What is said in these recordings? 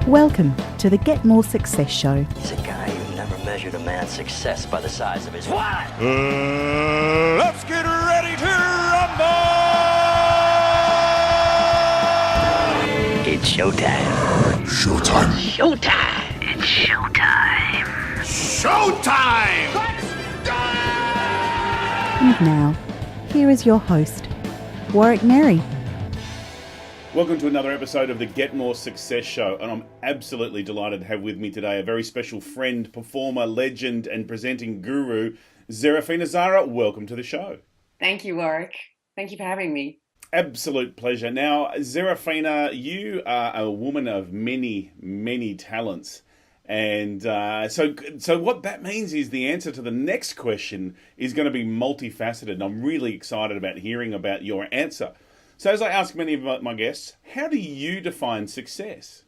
Welcome to the Get More Success Show. He's a guy who never measured a man's success by the size of his wallet. Let's get ready to rumble! It's showtime. Showtime. Showtime. It's showtime. Showtime! Let's go! And now, here is your host, Warwick Merry. Welcome to another episode of the Get More Success Show, and I'm absolutely delighted to have with me today a very special friend, performer, legend, and presenting guru, Zerafina Zara. Welcome to the show. Thank you, Warwick. Thank you for having me. Absolute pleasure. Now, Zerafina, you are a woman of many, many talents. And so what that means is the answer to the next question is going to be multifaceted, and I'm really excited about hearing about your answer. So as I ask many of my guests, how do you define success?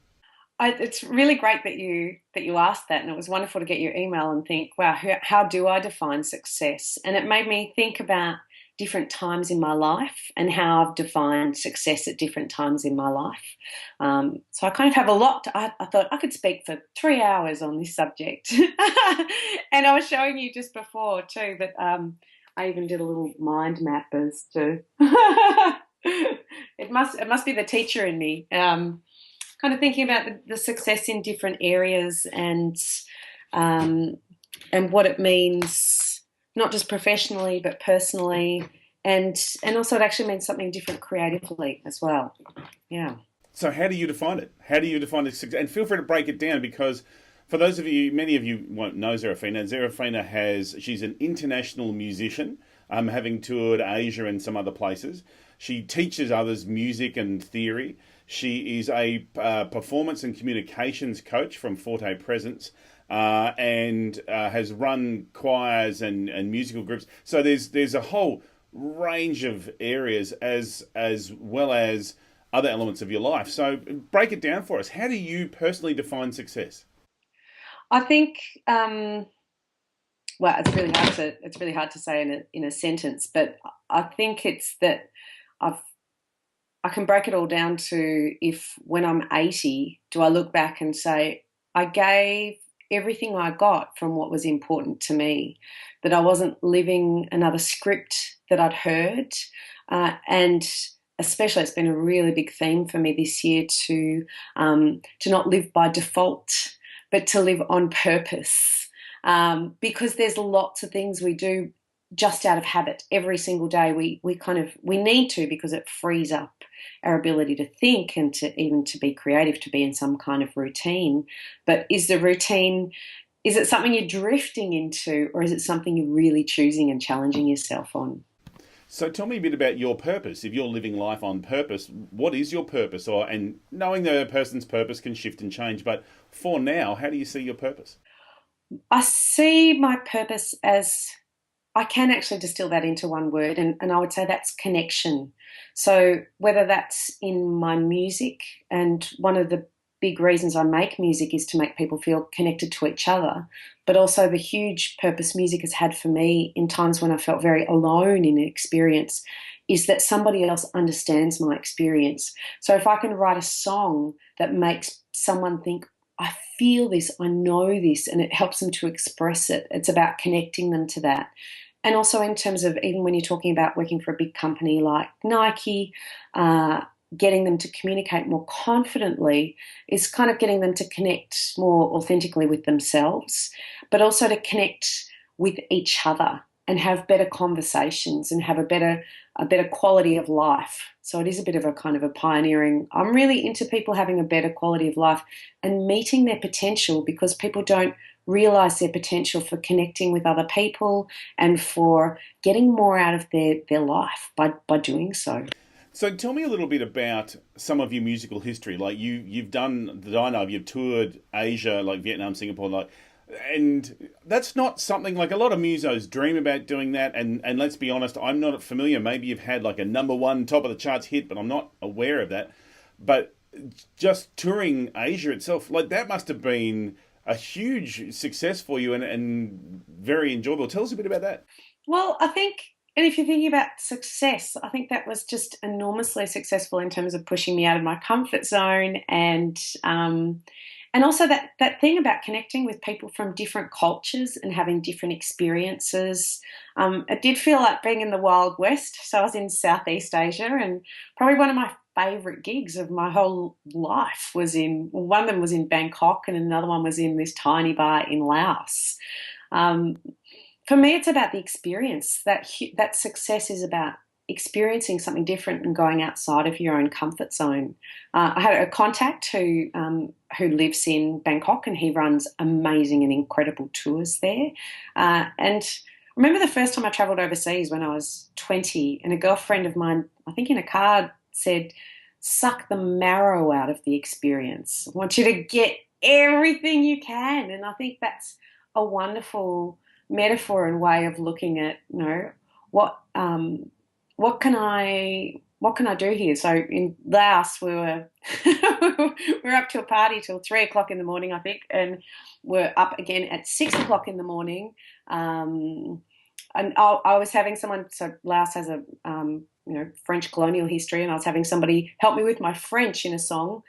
It's really great that you asked that, and it was wonderful to get your email and think, wow, how do I define success? And it made me think about different times in my life and how I've defined success at different times in my life. So I kind of have a lot. I thought I could speak for 3 hours on this subject. And I was showing you just before too that I even did a little mind map as to... It must be the teacher in me. Kind of thinking about the success in different areas and what it means, not just professionally but personally, and also it actually means something different creatively as well. Yeah. So how do you define it? How do you define the success? And feel free to break it down, because for those of you, many of you won't know Zerafina. Zerafina she's an international musician, having toured Asia and some other places. She teaches others music and theory. She is a performance and communications coach from Forte Presence, and has run choirs and musical groups. So there's a whole range of areas as well as other elements of your life. So break it down for us. How do you personally define success? I think well, it's really hard to say in a sentence, but I think it's that I can break it all down to, if when I'm 80, do I look back and say, I gave everything I got from what was important to me, that I wasn't living another script that I'd heard, and especially it's been a really big theme for me this year to not live by default, but to live on purpose, because there's lots of things we do just out of habit every single day. We need to, because it frees up our ability to think and to be creative, to be in some kind of routine. But is it something you're drifting into, or is it something you're really choosing and challenging yourself on? So tell me a bit about your purpose. If you're living life on purpose, what is your purpose? And knowing that a person's purpose can shift and change, but for now, how do you see your purpose? I see my purpose as, I can actually distill that into one word, and I would say that's connection. So whether that's in my music, and one of the big reasons I make music is to make people feel connected to each other, but also the huge purpose music has had for me in times when I felt very alone in an experience is that somebody else understands my experience. So if I can write a song that makes someone think, I feel this, I know this, and it helps them to express it. It's about connecting them to that. And also in terms of, even when you're talking about working for a big company like Nike, getting them to communicate more confidently is kind of getting them to connect more authentically with themselves, but also to connect with each other and have better conversations and have a better quality of life. So it is a bit of a kind of a pioneering. I'm really into people having a better quality of life and meeting their potential, because people don't realise their potential for connecting with other people and for getting more out of their life by doing so. So tell me a little bit about some of your musical history. Like you've done, that I know, you've toured Asia, like Vietnam, Singapore, and that's not something like a lot of musos dream about doing that. And let's be honest, I'm not familiar. Maybe you've had like a number one top of the charts hit, but I'm not aware of that. But just touring Asia itself, like that must have been a huge success for you and very enjoyable. Tell us a bit about that. Well, I think And if you're thinking about success, I think that was just enormously successful in terms of pushing me out of my comfort zone, and also that thing about connecting with people from different cultures and having different experiences. It did feel like being in the Wild West. So I was in Southeast Asia, and probably one of my favourite gigs of my whole life was one of them was in Bangkok, and another one was in this tiny bar in Laos. Um, for me, it's about the experience. That success is about experiencing something different and going outside of your own comfort zone. I had a contact who lives in Bangkok, and he runs amazing and incredible tours there. And I remember the first time I travelled overseas when I was 20, and a girlfriend of mine, I think in a card, said, "Suck the marrow out of the experience. I want you to get everything you can." And I think that's a wonderful metaphor and way of looking at, what what can I do here? So in Laos, we were we were up to a party till 3 o'clock in the morning, I think, and we're up again at 6 o'clock in the morning. And I was having someone. So Laos has a French colonial history, and I was having somebody help me with my French in a song.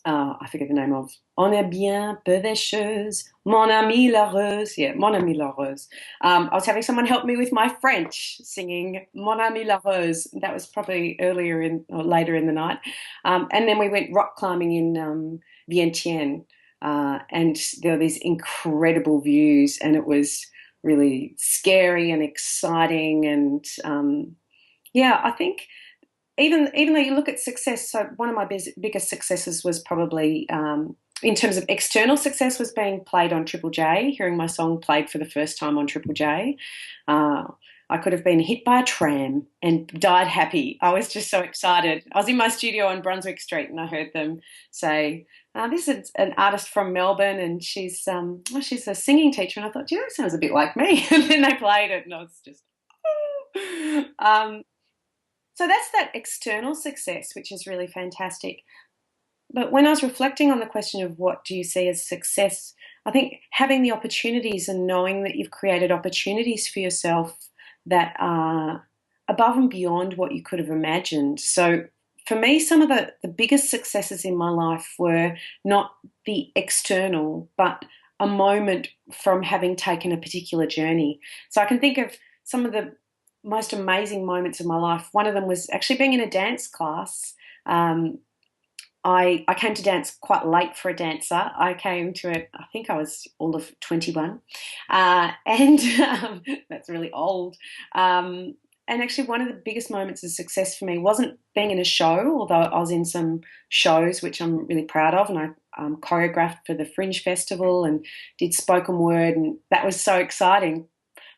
I forget the name of. On est bien peu d'écheuse, mon ami la rose. Yeah, mon ami la rose. I was having someone help me with my French, singing Mon ami la rose. That was probably later in the night. And then we went rock climbing in Vientiane, and there were these incredible views, and it was really scary and exciting. And I think even though you look at success, so one of my biggest successes was probably, in terms of external success, was being played on Triple J, hearing my song played for the first time on Triple J. I could have been hit by a tram and died happy. I was just so excited. I was in my studio on Brunswick Street, and I heard them say, "This is an artist from Melbourne, and she's a singing teacher." And I thought, it sounds a bit like me. And then they played it, and I was just, so that's that external success, which is really fantastic. But when I was reflecting on the question of what do you see as success, I think having the opportunities and knowing that you've created opportunities for yourself that are above and beyond what you could have imagined. So for me, some of the biggest successes in my life were not the external, but a moment from having taken a particular journey. So I can think of some of the most amazing moments of my life. One of them was actually being in a dance class. I came to dance quite late for a dancer. I came to it, I think I was all of 21, and that's really old. And actually one of the biggest moments of success for me wasn't being in a show, although I was in some shows which I'm really proud of, and I choreographed for the Fringe Festival and did spoken word, and that was so exciting.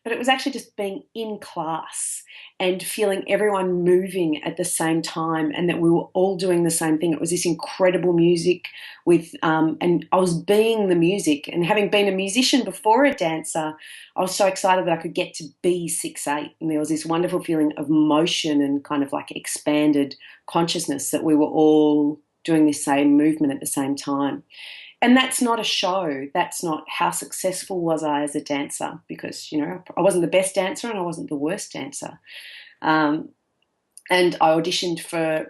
But it was actually just being in class and feeling everyone moving at the same time, and that we were all doing the same thing. It was this incredible music and I was being the music. And having been a musician before a dancer, I was so excited that I could get to be 6'8", and there was this wonderful feeling of motion and kind of like expanded consciousness that we were all doing the same movement at the same time. And that's not a show. That's not how successful was I as a dancer, because, I wasn't the best dancer and I wasn't the worst dancer. And I auditioned for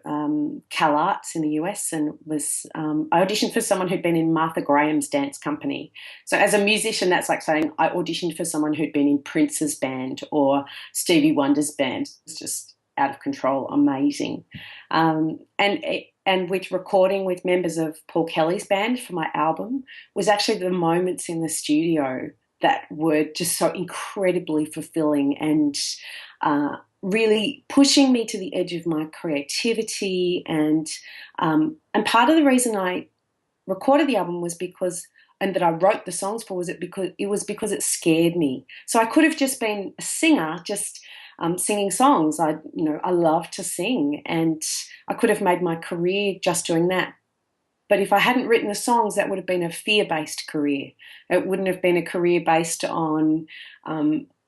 Cal Arts in the US, and I auditioned for someone who'd been in Martha Graham's dance company. So as a musician, that's like saying I auditioned for someone who'd been in Prince's band or Stevie Wonder's band. It's just out of control, amazing. And with recording with members of Paul Kelly's band for my album was actually the moments in the studio that were just so incredibly fulfilling and really pushing me to the edge of my creativity. And part of the reason I recorded the album was and that I wrote the songs for, was because it scared me. So I could have just been a singer, just singing songs. I love to sing, and I could have made my career just doing that. But if I hadn't written the songs, that would have been a fear-based career. It wouldn't have been a career based on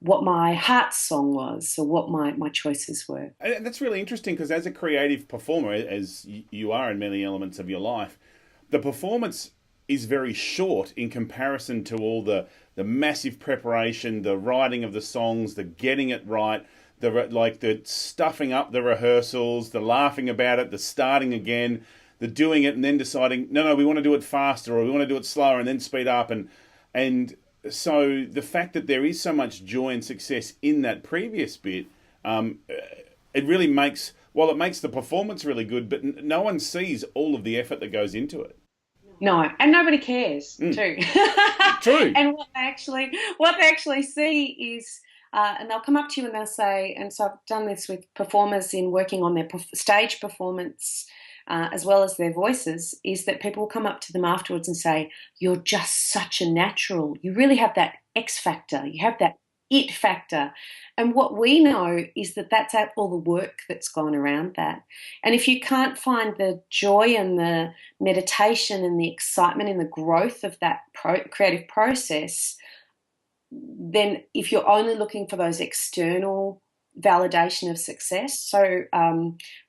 what my heart song was or what my choices were. And that's really interesting, because as a creative performer, as you are in many elements of your life, the performance is very short in comparison to all the massive preparation, the writing of the songs, the getting it right, the stuffing up the rehearsals, the laughing about it, the starting again, the doing it and then deciding, no, we want to do it faster or we want to do it slower and then speed up. And so the fact that there is so much joy and success in that previous bit, it really makes, well, it makes the performance really good, but no one sees all of the effort that goes into it. No, and nobody cares too. True. And what they actually see is, and they'll come up to you and they'll say, and so I've done this with performers in working on their stage performance as well as their voices, is that people will come up to them afterwards and say, "You're just such a natural. You really have that X factor. You have that it factor." And what we know is that that's all the work that's gone around that. And if you can't find the joy and the meditation and the excitement in the growth of that creative process, then if you're only looking for those external validation of success, so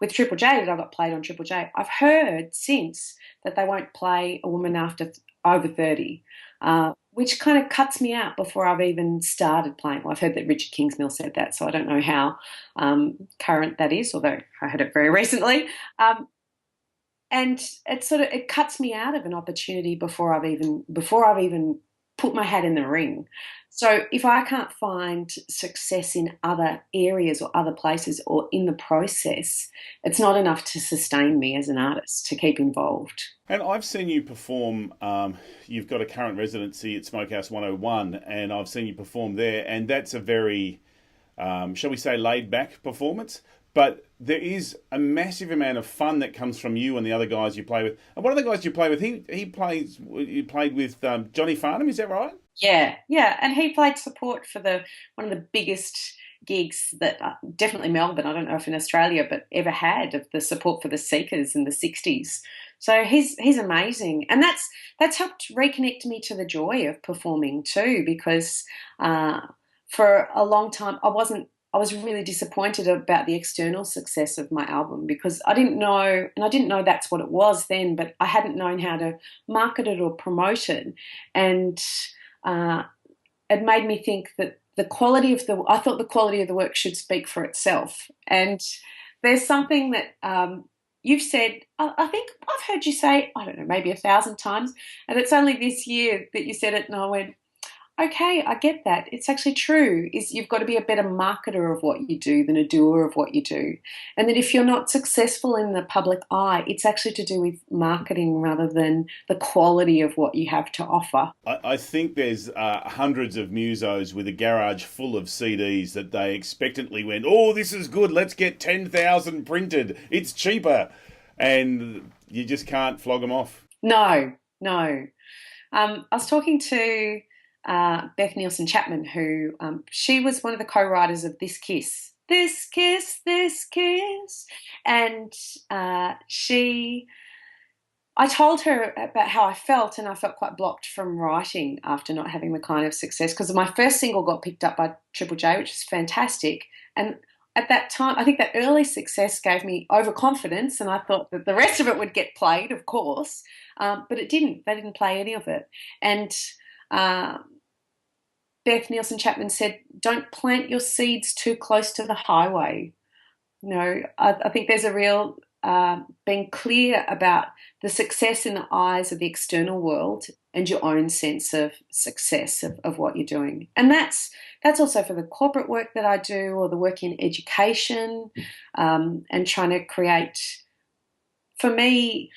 with Triple J, that I got played on Triple J, I've heard since that they won't play a woman after over 30, which kind of cuts me out before I've even started playing. Well, I've heard that Richard Kingsmill said that, so I don't know how current that is, although I heard it very recently. And it cuts me out of an opportunity before I've even put my hat in the ring. So if I can't find success in other areas or other places or in the process, it's not enough to sustain me as an artist to keep involved. And I've seen you perform, you've got a current residency at Smokehouse 101, and I've seen you perform there, and that's a very, shall we say, laid-back performance. But there is a massive amount of fun that comes from you and the other guys you play with. And one of the guys you play with, you played with Johnny Farnham, is that right? Yeah, and he played support for one of the biggest gigs that definitely Melbourne, I don't know if in Australia, but ever had, of the support for the Seekers in the 60s. So he's amazing, and that's helped reconnect me to the joy of performing too, because for a long time I was really disappointed about the external success of my album, because I didn't know that's what it was then, but I hadn't known how to market it or promote it, and it made me think that I thought the quality of the work should speak for itself. And there's something that you've said, I think I've heard you say, I don't know, maybe 1,000 times, and it's only this year that you said it, and I went, okay, I get that. It's actually true. Is you've got to be a better marketer of what you do than a doer of what you do. And that if you're not successful in the public eye, it's actually to do with marketing rather than the quality of what you have to offer. I think there's hundreds of musos with a garage full of CDs that they expectantly went, oh, this is good, let's get 10,000 printed. It's cheaper. And you just can't flog them off. No. I was talking to Beth Nielsen Chapman, who she was one of the co-writers of This Kiss, and I told her about how I felt, and I felt quite blocked from writing after not having the kind of success, because my first single got picked up by Triple J, which is fantastic, and at that time, I think that early success gave me overconfidence, and I thought that the rest of it would get played, of course, but it didn't. They didn't play any of it, and Beth Nielsen Chapman said, don't plant your seeds too close to the highway. I think there's a real being clear about the success in the eyes of the external world and your own sense of success of what you're doing. And that's also for the corporate work that I do, or the work in education, and trying to create, for me,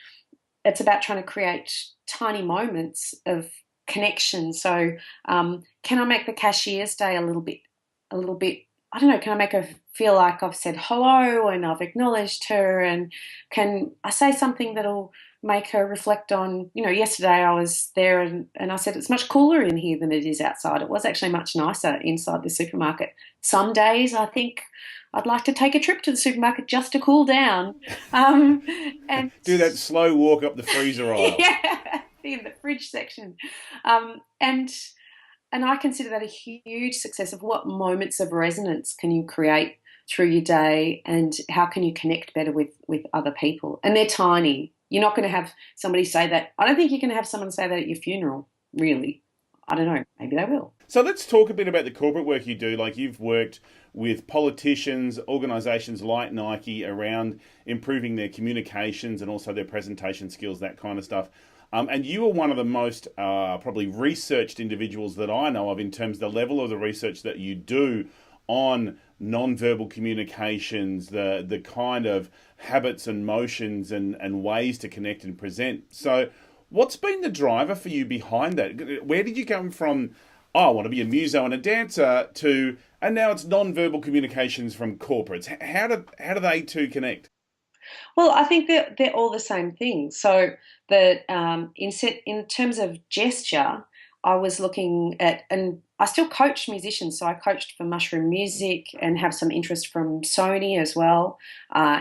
it's about trying to create tiny moments of connection. So can I make the cashier's day a little bit, I don't know, can I make her feel like I've said hello and I've acknowledged her, and can I say something that'll make her reflect on, yesterday I was there and I said, it's much cooler in here than it is outside. It was actually much nicer inside the supermarket. Some days I think I'd like to take a trip to the supermarket just to cool down. And do that slow walk up the freezer aisle. Yeah, in the fridge section. And I consider that a huge success of what moments of resonance can you create through your day, and how can you connect better with other people. And they're tiny. You're not going to have somebody say that. I don't think you're going to have someone say that at your funeral, really. I don't know. Maybe they will. So let's talk a bit about the corporate work you do. Like you've worked with politicians, organisations like Nike around improving their communications and also their presentation skills, that kind of stuff. And you are one of the most probably researched individuals that I know of in terms of the level of the research that you do on non-verbal communications, the kind of habits and motions and ways to connect and present. So what's been the driver for you behind that? Where did you come from, oh, I want to be a muso and a dancer, to, and now it's non-verbal communications from corporates? How do they two connect? Well, I think that they're all the same thing. So that in terms of gesture, I was looking at, and I still coach musicians. So I coached for Mushroom Music and have some interest from Sony as well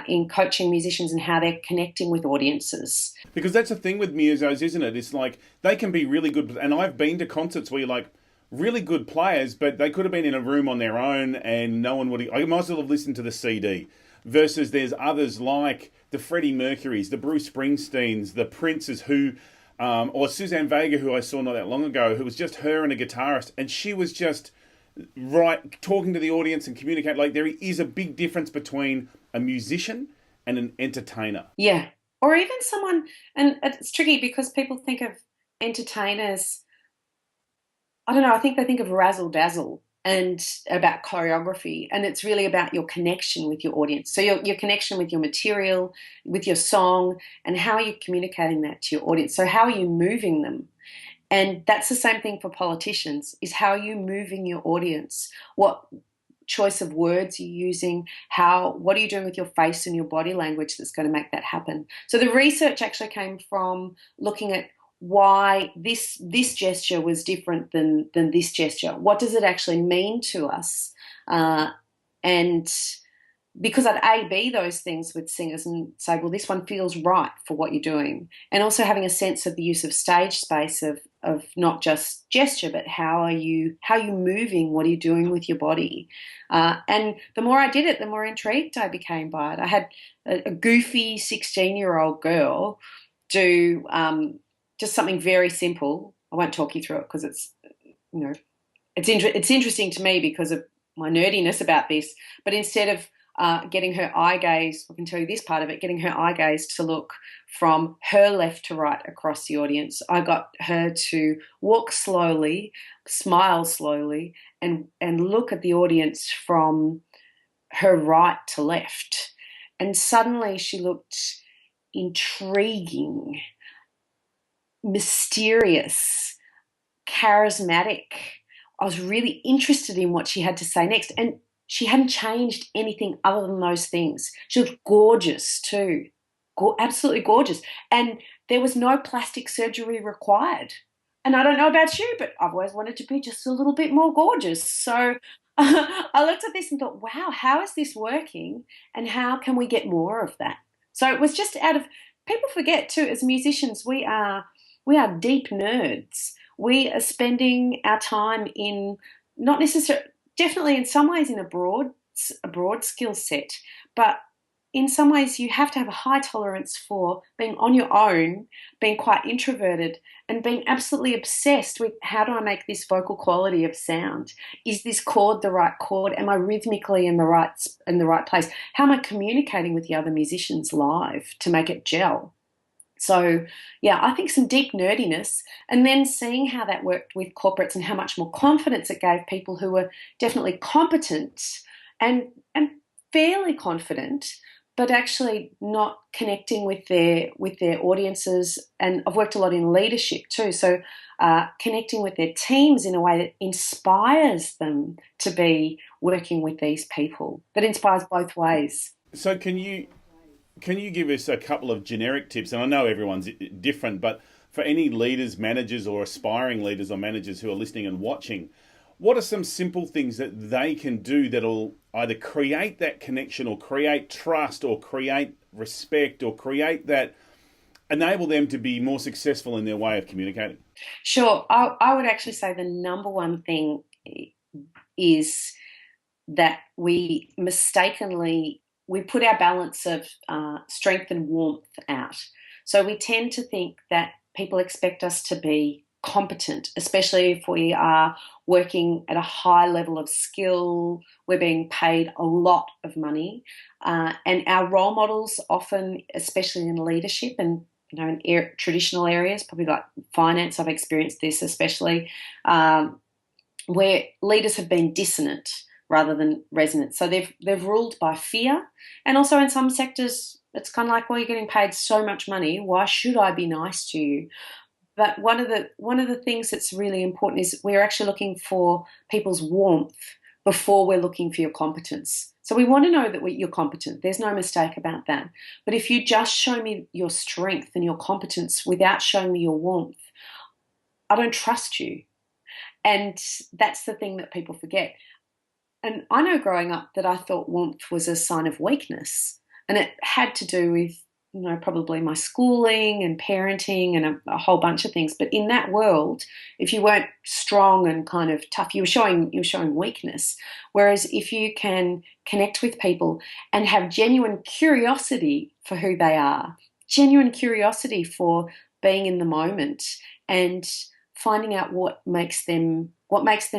in coaching musicians and how they're connecting with audiences. Because that's the thing with musos, isn't it? It's like they can be really good, and I've been to concerts where you're like, really good players, but they could have been in a room on their own and no one would. I might as well have listened to the CD. Versus there's others like the Freddie Mercurys, the Bruce Springsteens, the Princes who, or Suzanne Vega, who I saw not that long ago, who was just her and a guitarist, and she was just right talking to the audience and communicate. Like there is a big difference between a musician and an entertainer. Yeah, or even someone, and it's tricky because people think of entertainers. I don't know. I think they think of razzle dazzle and about choreography, and it's really about your connection with your audience. So your connection with your material, with your song, and how are you communicating that to your audience? So how are you moving them? And that's the same thing for politicians, is how are you moving your audience? What choice of words you're using, what are you doing with your face and your body language that's going to make that happen? So the research actually came from looking at why this gesture was different than this gesture. What does it actually mean to us? And because I'd A/B those things with singers and say, well, this one feels right for what you're doing. And also having a sense of the use of stage space of not just gesture, but how are you moving? What are you doing with your body? And the more I did it, the more intrigued I became by it. I had a goofy 16-year-old girl do just something very simple. I won't talk you through it because it's interesting to me because of my nerdiness about this. But instead of getting her eye gaze, I can tell you this part of it, getting her eye gaze to look from her left to right across the audience, I got her to walk slowly, smile slowly, and look at the audience from her right to left. And suddenly she looked intriguing, mysterious, charismatic. I was really interested in what she had to say next. And she hadn't changed anything other than those things. She looked gorgeous too. Absolutely gorgeous. And there was no plastic surgery required. And I don't know about you, but I've always wanted to be just a little bit more gorgeous. So I looked at this and thought, wow, how is this working? And how can we get more of that? So it was just people forget too, as musicians, we are deep nerds. We are spending our time in not necessarily, definitely in some ways in a broad skill set, but in some ways you have to have a high tolerance for being on your own, being quite introverted, and being absolutely obsessed with how do I make this vocal quality of sound? Is this chord the right chord? Am I rhythmically in the right place? How am I communicating with the other musicians live to make it gel? So, yeah, I think some deep nerdiness, and then seeing how that worked with corporates and how much more confidence it gave people who were definitely competent and fairly confident, but actually not connecting with their audiences. And I've worked a lot in leadership too, so connecting with their teams in a way that inspires them to be working with these people, that inspires both ways. So can you give us a couple of generic tips? And I know everyone's different, but for any leaders, managers, or aspiring leaders or managers who are listening and watching, what are some simple things that they can do that'll either create that connection or create trust or create respect or create that, enable them to be more successful in their way of communicating? Sure. I would actually say the number one thing is that we put our balance of strength and warmth out. So we tend to think that people expect us to be competent, especially if we are working at a high level of skill, we're being paid a lot of money, and our role models often, especially in leadership and in traditional areas, probably like finance, I've experienced this especially, where leaders have been dissonant rather than resonant. So they've ruled by fear, and also in some sectors, it's kind of like, well, you're getting paid so much money, why should I be nice to you? But one of the things that's really important is we're actually looking for people's warmth before we're looking for your competence. So we want to know that you're competent. There's no mistake about that. But if you just show me your strength and your competence without showing me your warmth, I don't trust you. And that's the thing that people forget. And I know growing up that I thought warmth was a sign of weakness. And it had to do with, probably my schooling and parenting and a whole bunch of things. But in that world, if you weren't strong and kind of tough, you were showing weakness. Whereas if you can connect with people and have genuine curiosity for who they are, genuine curiosity for being in the moment and finding out what makes them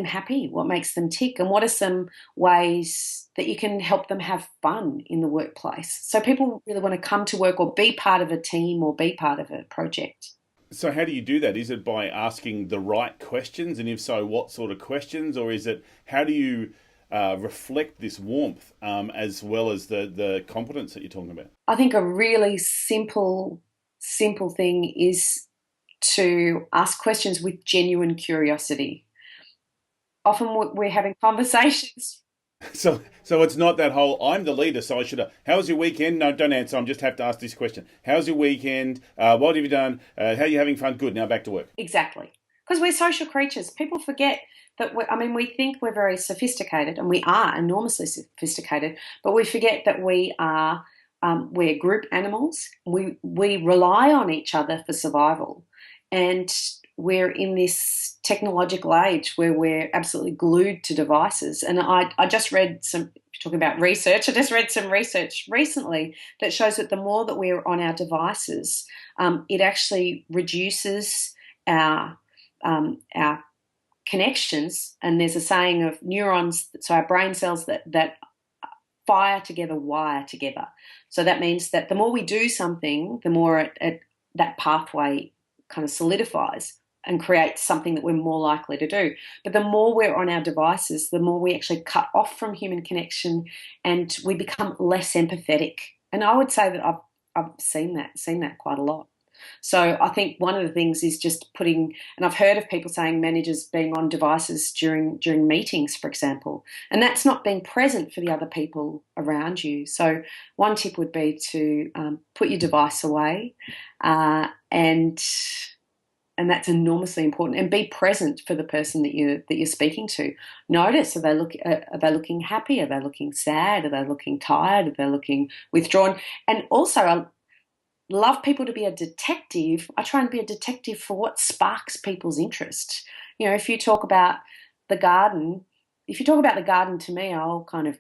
happy, what makes them tick, and what are some ways that you can help them have fun in the workplace. So people really want to come to work or be part of a team or be part of a project. So how do you do that? Is it by asking the right questions? And if so, what sort of questions? Or is it, how do you reflect this warmth as well as the competence that you're talking about? I think a really simple thing is to ask questions with genuine curiosity. Often we're having conversations. So it's not that whole, I'm the leader, so I should have, how was your weekend? No, don't answer. I just have to ask this question. How's your weekend? What have you done? How are you having fun? Good, now back to work. Exactly. Because we're social creatures. People forget that, we think we're very sophisticated, and we are enormously sophisticated, but we forget that we're group animals. We rely on each other for survival. And we're in this technological age where we're absolutely glued to devices. And I just read talking about research, I just read some research recently that shows that the more that we're on our devices, it actually reduces our connections. And there's a saying of neurons, so our brain cells that fire together, wire together. So that means that the more we do something, the more that pathway kind of solidifies and creates something that we're more likely to do. But the more we're on our devices, the more we actually cut off from human connection and we become less empathetic. And I would say that I've seen that quite a lot. So I think one of the things is just and I've heard of people saying managers being on devices during meetings, for example, and that's not being present for the other people around you. So one tip would be to put your device away, and that's enormously important. And be present for the person that you're speaking to. Notice, are they looking happy? Are they looking sad? Are they looking tired? Are they looking withdrawn? And also, I love people to be a detective. I try and be a detective for what sparks people's interest. If you talk about the garden, to me, I'll kind of,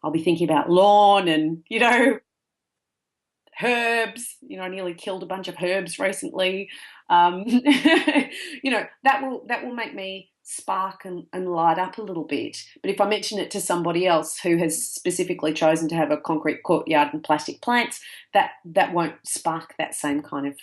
I'll be thinking about lawn and, herbs. I nearly killed a bunch of herbs recently. That will make me spark and light up a little bit. But if I mention it to somebody else who has specifically chosen to have a concrete courtyard and plastic plants, that won't spark that same kind of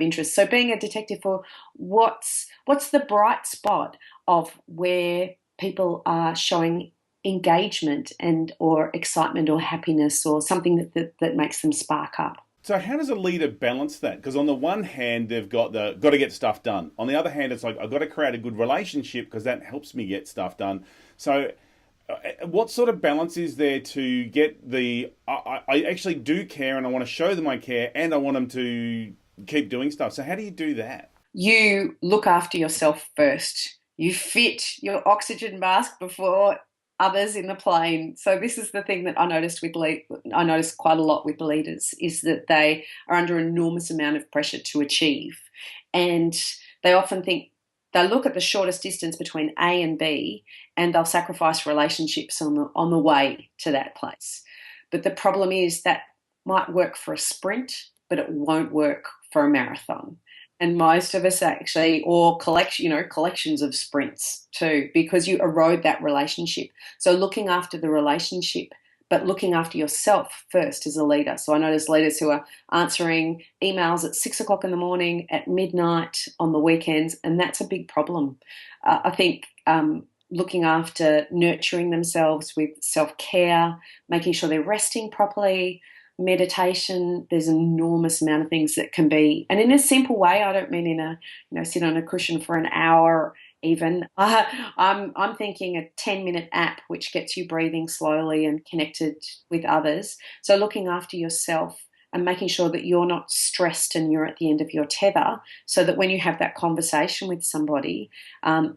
interest. So being a detective for what's the bright spot of where people are showing engagement and or excitement or happiness or something that makes them spark up. So how does a leader balance that? Because on the one hand, they've got to get stuff done. On the other hand, it's like, I've got to create a good relationship because that helps me get stuff done. So what sort of balance is there to get I actually do care and I want to show them I care and I want them to keep doing stuff. So how do you do that? You look after yourself first. You fit your oxygen mask before others in the plane. So this is the thing that I noticed quite a lot with leaders, is that they are under an enormous amount of pressure to achieve. And they often look at the shortest distance between A and B, and they'll sacrifice relationships on the way to that place. But the problem is that might work for a sprint, but it won't work for a marathon. And most of us actually, or collections of sprints too, because you erode that relationship. So looking after the relationship, but looking after yourself first as a leader. So I notice leaders who are answering emails at 6 o'clock in the morning, at midnight, on the weekends, and that's a big problem. I think looking after, nurturing themselves with self-care, making sure they're resting properly, meditation, there's an enormous amount of things that can be, and in a simple way. I don't mean in a, sit on a cushion for an hour even. I'm thinking a 10-minute app which gets you breathing slowly and connected with others. So looking after yourself and making sure that you're not stressed and you're at the end of your tether, so that when you have that conversation with somebody,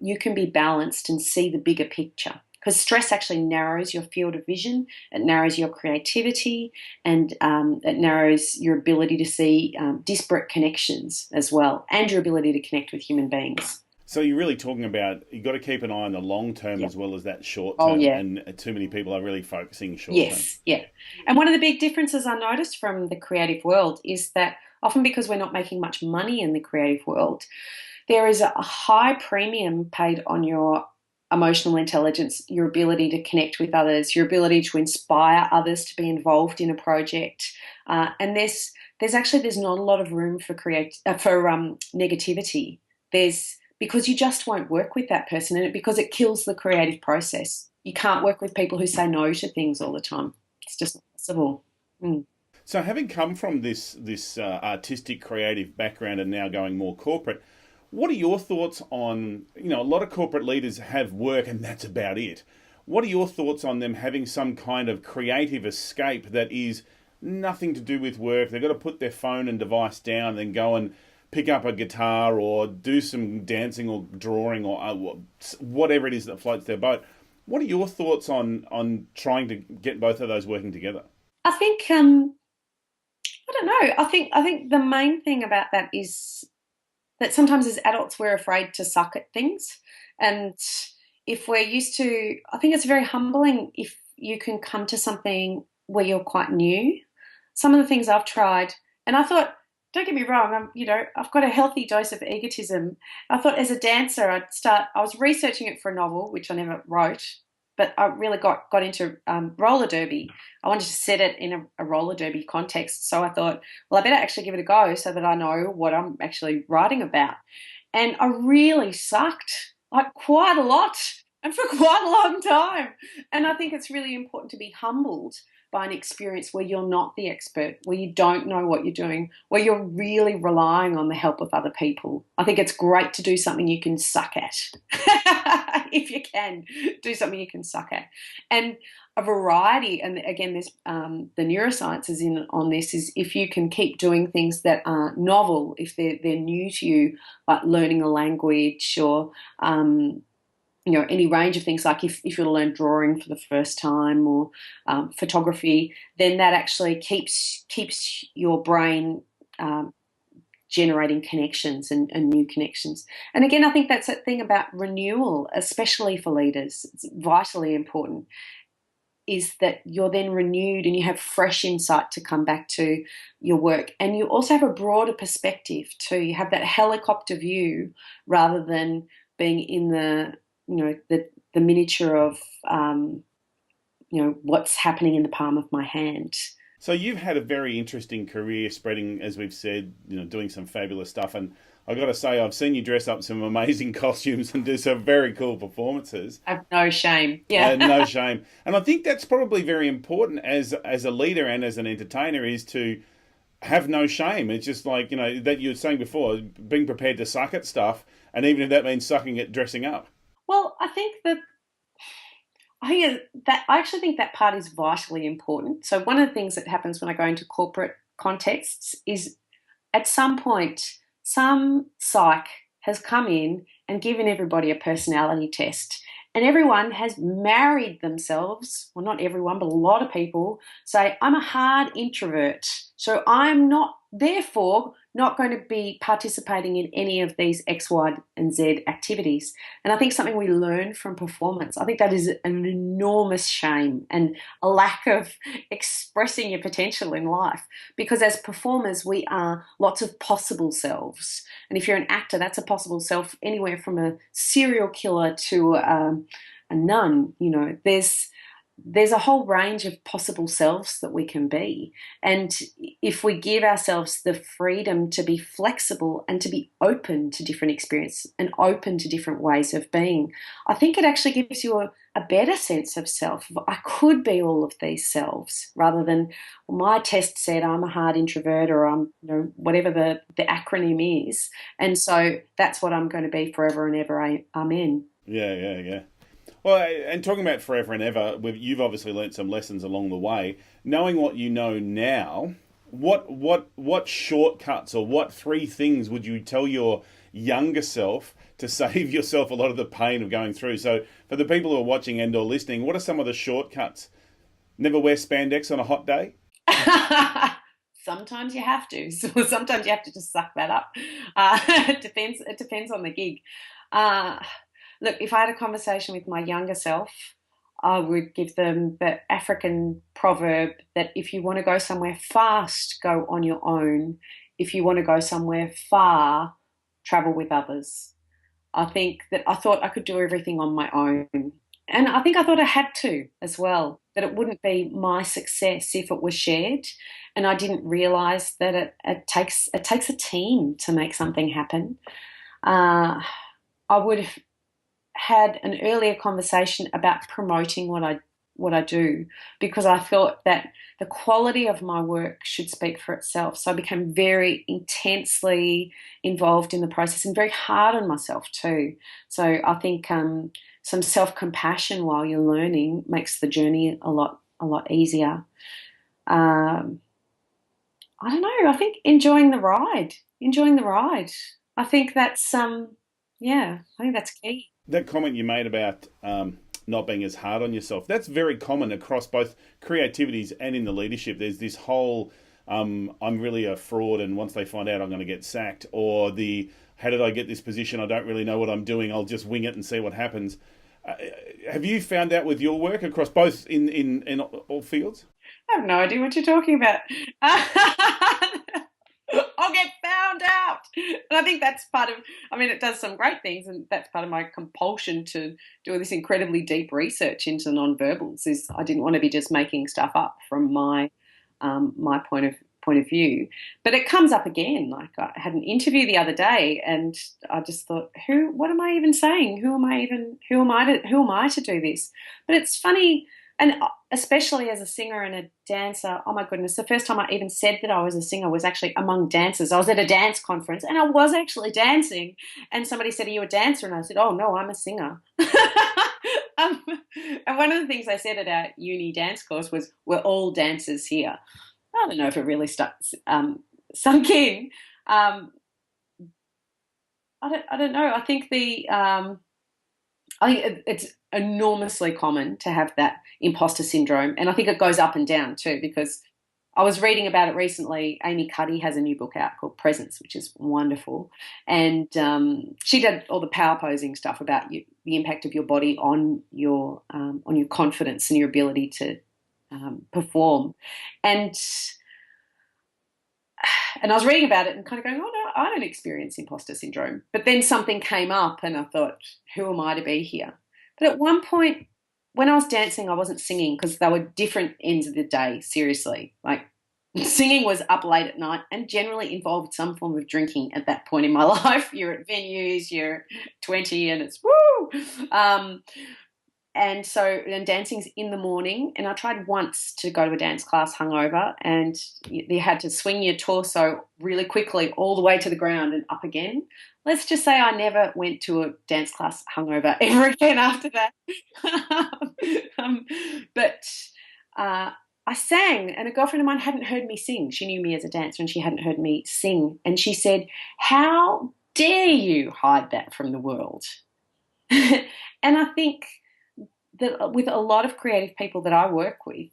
you can be balanced and see the bigger picture. Because stress actually narrows your field of vision, it narrows your creativity, and it narrows your ability to see disparate connections as well, and your ability to connect with human beings. So you're really talking about, you've got to keep an eye on the long term as well as that short term. Oh, yeah. And too many people are really focusing short term. Yeah. And one of the big differences I noticed from the creative world is that often, because we're not making much money in the creative world, there is a high premium paid on your emotional intelligence, your ability to connect with others, your ability to inspire others to be involved in a project. And there's not a lot of room for negativity. Because you just won't work with that person, and because it kills the creative process. You can't work with people who say no to things all the time. It's just not possible. So having come from this artistic, creative background and now going more corporate, what are your thoughts on, a lot of corporate leaders have work and that's about it. What are your thoughts on them having some kind of creative escape that is nothing to do with work? They've got to put their phone and device down and then go and pick up a guitar or do some dancing or drawing or whatever it is that floats their boat. What are your thoughts on trying to get both of those working together? I think, I don't know. I think the main thing about that is that sometimes as adults we're afraid to suck at things. And if we're used to, I think it's very humbling if you can come to something where you're quite new. Some of the things I've tried, and I thought, don't get me wrong, I've got a healthy dose of egotism. I thought as a dancer I was researching it for a novel, which I never wrote, but I really got into roller derby. I wanted to set it in a roller derby context. So I thought, well, I better actually give it a go so that I know what I'm actually writing about. And I really sucked, like quite a lot and for quite a long time. And I think it's really important to be humbled by an experience where you're not the expert, where you don't know what you're doing, where you're really relying on the help of other people. I think it's great to do something you can suck at. If you can, do something you can suck at. And a variety, and again, there's the neuroscience is in on this, is if you can keep doing things that are novel, if they're new to you, like learning a language or any range of things, like if you're to learn drawing for the first time or photography, then that actually keeps your brain generating connections and new connections. And again, I think that's that thing about renewal, especially for leaders. It's vitally important, is that you're then renewed and you have fresh insight to come back to your work. And you also have a broader perspective too. You have that helicopter view rather than being in the miniature of, what's happening in the palm of my hand. So you've had a very interesting career spreading, as we've said, doing some fabulous stuff. And I've got to say, I've seen you dress up some amazing costumes and do some very cool performances. I have no shame. Yeah. No shame. And I think that's probably very important as a leader and as an entertainer, is to have no shame. It's just like, that you were saying before, being prepared to suck at stuff. And even if that means sucking at dressing up. Well, I actually think that part is vitally important. So one of the things that happens when I go into corporate contexts is at some point, some psych has come in and given everybody a personality test. And everyone has married themselves, well, not everyone, but a lot of people say, I'm a hard introvert, so I'm not therefore not going to be participating in any of these X, Y, and Z activities. And I think something we learn from performance, I think that is an enormous shame and a lack of expressing your potential in life. Because as performers, we are lots of possible selves. And if you're an actor, that's a possible self anywhere from a serial killer to a nun. You know, there's a whole range of possible selves that we can be. And if we give ourselves the freedom to be flexible and to be open to different experiences and open to different ways of being, I think it actually gives you a better sense of self. I could be all of these selves rather than, well, my test said I'm a hard introvert or I'm, you know, whatever the acronym is. And so that's what I'm going to be forever and ever. Amen. Yeah. Well, and talking about forever and ever, you've obviously learnt some lessons along the way. Knowing what you know now, what shortcuts or what 3 things would you tell your younger self to save yourself a lot of the pain of going through? So for the people who are watching and or listening, what are some of the shortcuts? Never wear spandex on a hot day? Sometimes you have to. So sometimes you have to just suck that up. It depends on the gig. Look, if I had a conversation with my younger self, I would give them the African proverb that if you want to go somewhere fast, go on your own. If you want to go somewhere far, travel with others. I think that I thought I could do everything on my own. And I think I thought I had to as well, that it wouldn't be my success if it was shared. And I didn't realise that it takes a team to make something happen. I would have had an earlier conversation about promoting what I do, because I thought that the quality of my work should speak for itself. So I became very intensely involved in the process and very hard on myself too. So I think some self-compassion while you're learning makes the journey a lot easier. I don't know. I think enjoying the ride. I think that's I think that's key. That comment you made about not being as hard on yourself, that's very common across both creativities and in the leadership. There's this whole, I'm really a fraud and once they find out I'm going to get sacked, or how did I get this position? I don't really know what I'm doing. I'll just wing it and see what happens. Have you found that with your work across both in all fields? I have no idea what you're talking about. I'll get found out. And I think that's part of, it does some great things, and that's part of my compulsion to do this incredibly deep research into nonverbals, is I didn't want to be just making stuff up from my point of view. But it comes up again. Like, I had an interview the other day and I just thought, what am I even saying? Who am I to do this? But it's funny. And especially as a singer and a dancer, oh my goodness, the first time I even said that I was a singer was actually among dancers. I was at a dance conference and I was actually dancing. And somebody said, are you a dancer? And I said, oh no, I'm a singer. And one of the things I said at our uni dance course was, we're all dancers here. I don't know if it really sunk in. I don't know. I think it's enormously common to have that imposter syndrome, and I think it goes up and down too, because I was reading about it recently. Amy Cuddy has a new book out called Presence, which is wonderful, and she did all the power posing stuff about the impact of your body on your confidence and your ability to perform, and I was reading about it and kind of going, oh no, I don't experience imposter syndrome. But then something came up and I thought, who am I to be here? But at one point when I was dancing, I wasn't singing, because they were different ends of the day, seriously. Like, singing was up late at night and generally involved some form of drinking at that point in my life. You're at venues, you're 20 and it's woo! And dancing's in the morning, and I tried once to go to a dance class hungover, and you had to swing your torso really quickly all the way to the ground and up again. Let's just say I never went to a dance class hungover ever again after that. But I sang, and a girlfriend of mine hadn't heard me sing. She knew me as a dancer and she hadn't heard me sing. And she said, how dare you hide that from the world? And I think that with a lot of creative people that I work with,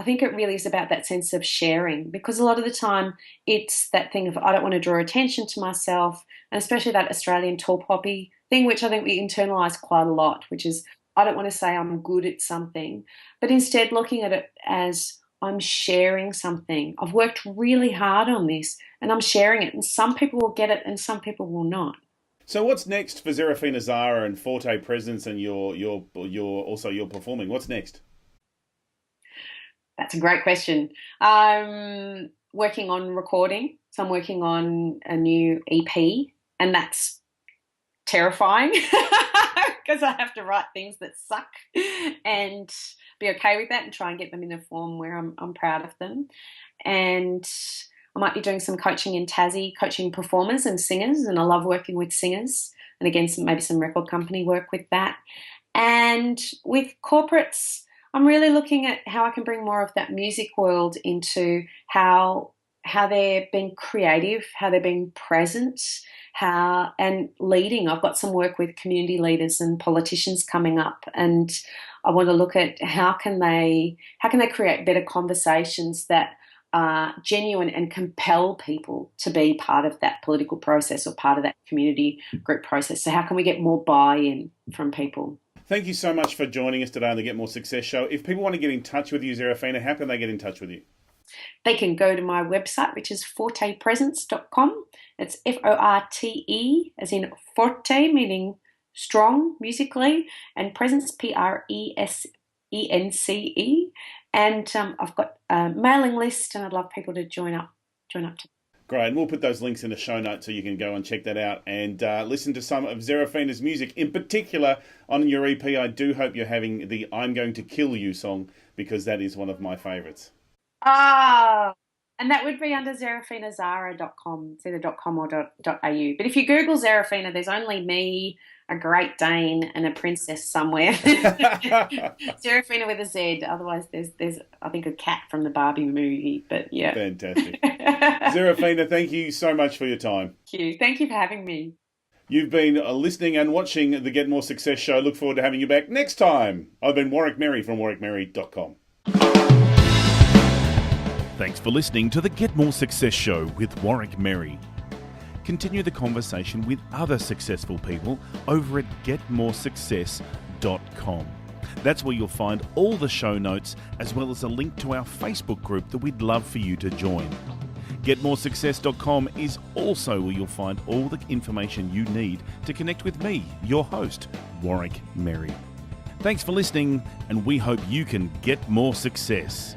I think it really is about that sense of sharing, because a lot of the time it's that thing of I don't want to draw attention to myself, and especially that Australian tall poppy thing, which I think we internalise quite a lot, which is I don't want to say I'm good at something, but instead looking at it as I'm sharing something. I've worked really hard on this and I'm sharing it, and some people will get it and some people will not. So what's next for Zerafina Zara and Forte Presence and your performing? What's next? That's a great question. I'm working on recording. So I'm working on a new EP, and that's terrifying because I have to write things that suck and be okay with that and try and get them in a form where I'm proud of them. And I might be doing some coaching in Tassie, coaching performers and singers, and I love working with singers. And again, maybe some record company work with that. And with corporates, I'm really looking at how I can bring more of that music world into how they're being creative, how they're being present, and leading. I've got some work with community leaders and politicians coming up, and I want to look at how can they create better conversations that are genuine and compel people to be part of that political process or part of that community group process. So how can we get more buy-in from people? Thank you so much for joining us today on the Get More Success Show. If people want to get in touch with you, Zerafina, how can they get in touch with you? They can go to my website, which is fortepresence.com. It's Forte, as in forte, meaning strong musically, and presence, Presence. And I've got a mailing list, and I'd love people to join up to. Great, and we'll put those links in the show notes so you can go and check that out and listen to some of Zerafina's music. In particular, on your EP, I do hope you're having the I'm Going to Kill You song, because that is one of my favourites. Ah, and that would be under zerafinazara.com. It's either .com or .au. But if you Google Zerafina, there's only me, a Great Dane, and a princess somewhere. Zerafina with a Z. Otherwise, there's I think a cat from the Barbie movie. But yeah, fantastic. Zerafina, thank you so much for your time. Thank you for having me. You've been listening and watching the Get More Success Show. Look forward to having you back next time. I've been Warwick Merry from warwickmerry.com. Thanks for listening to the Get More Success Show with Warwick Merry. Continue the conversation with other successful people over at getmoresuccess.com. That's where you'll find all the show notes, as well as a link to our Facebook group that we'd love for you to join. Getmoresuccess.com is also where you'll find all the information you need to connect with me, your host, Warwick Merry. Thanks for listening, and we hope you can get more success.